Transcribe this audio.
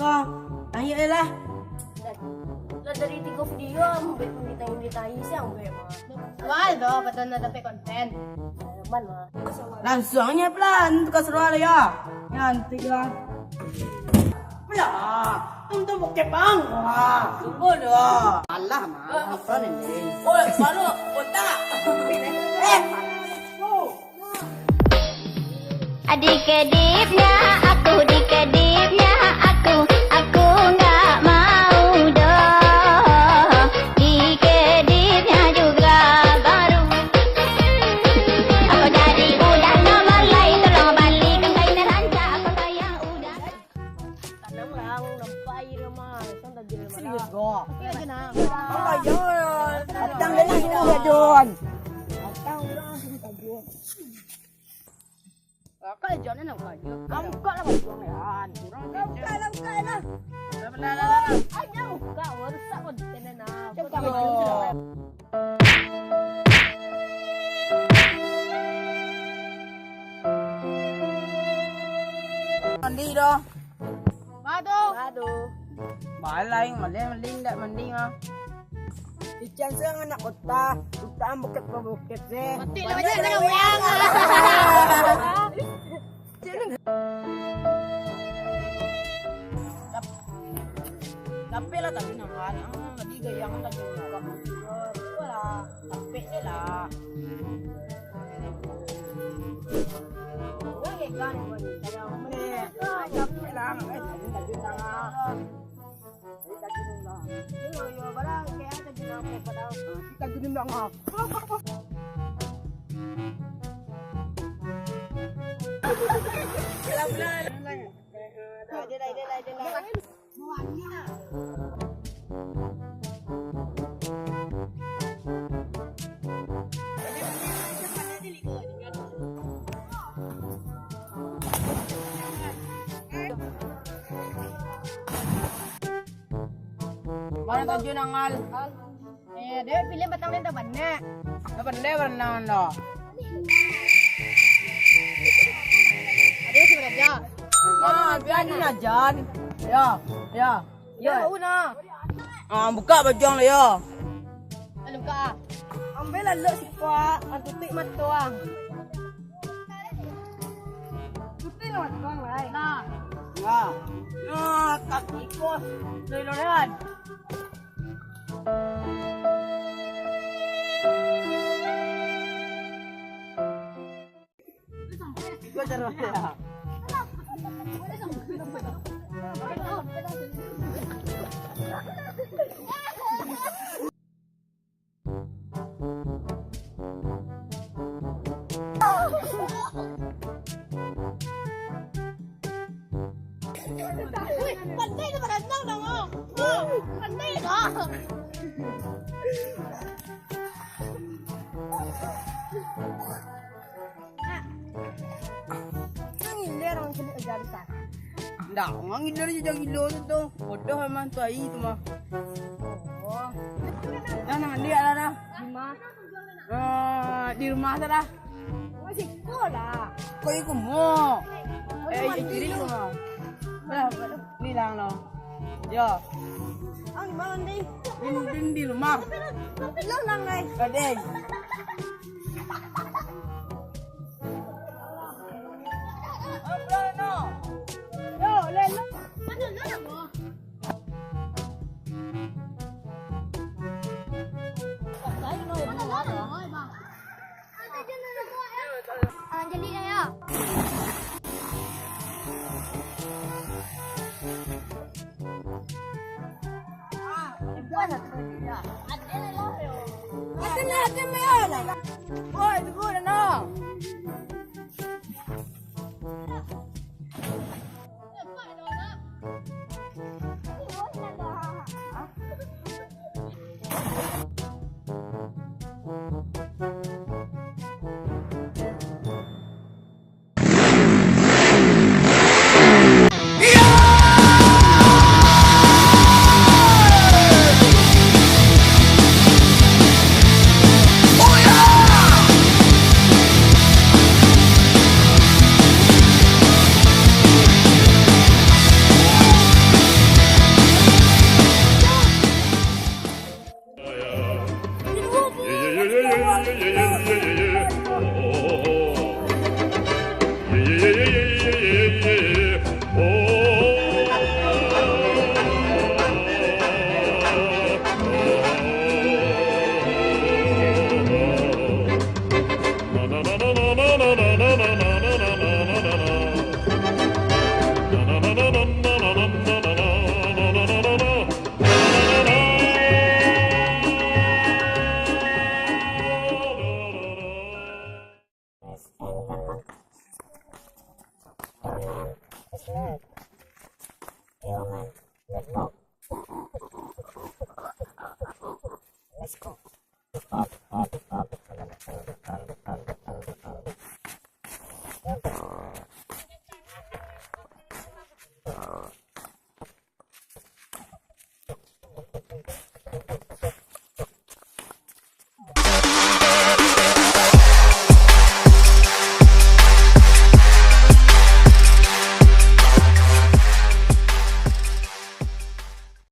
ka. Tanya lah. Lah dari 3 video, hindi tayo siyang gue mga. Waldo, betul na tapi konten. Naman mga. Langsung aja pelan. Itu keseruan ya. Yan, 3. Pelan. Untuk bukit bang. Wah, tunggu dah. Alah, mah. Apa ni? Oh, baru. Otak. Adik-adiknya aku, dik-adiknya aku nggak mau dah. Dik-adiknya juga baru. Aku jadi udah nomor lain, tolong balikan kainan anja. Aku sayang udah. Tanam lang, nampay naman. Saan tagil naman? Serius kok. Iya gina. Oh, ayun. Atang na lang sila doon. Atang lang sila doon. Kau jangan nak kau. Kamu kok lah bang yan. Langkai lah. Ayaw ka, warusa konten na. Coba Mandi dah. Aduh. Aduh. Maling dah mandi mah. Ikan saya anak kota, kita bukit pembukit sih. Mati lah aja kena uyang. Tapi lah tadi nangan, tadi gaya kan tadi kamu itu lah, tapi ni lah. Wag ikan mo ni. Kaya mo ni. Tapi lah, tadi nangan. Tadi nangan. Yo barang kaya tadi na mo pa daw. Tadi nangan. Mana tadi nangal? Dia pilih batang ni tak banyak. Dapat dia warna anda. Ada sih mereka. Biarin aja. Ya. Ya, una. Buka bajang lah ya. Alam ka. Ambil lah lo si kwa, ang tutik mat tuang. Tutik naman tuang lai. Nah, Kaki ko. Loloran. Gue terus ya. pandai tu berenang dong. Pandai dah. Ang hindi orang kini ajar sa. Nggak, orang gila aja jangan gila tu. Bodoh memang tu air tu mah. Oh, Dah nak mandi ada dah. lima. Di rumah tu dah. Masih sekolah. Kau ikut mo. Kiri tu mah. Ni dah lo. Ya, Ang mana ni? di rumah. Lo lang lai. Kadeng. Yo, le lo. Jadi ya. Hati mana? Oi, tunggu dah. That's right.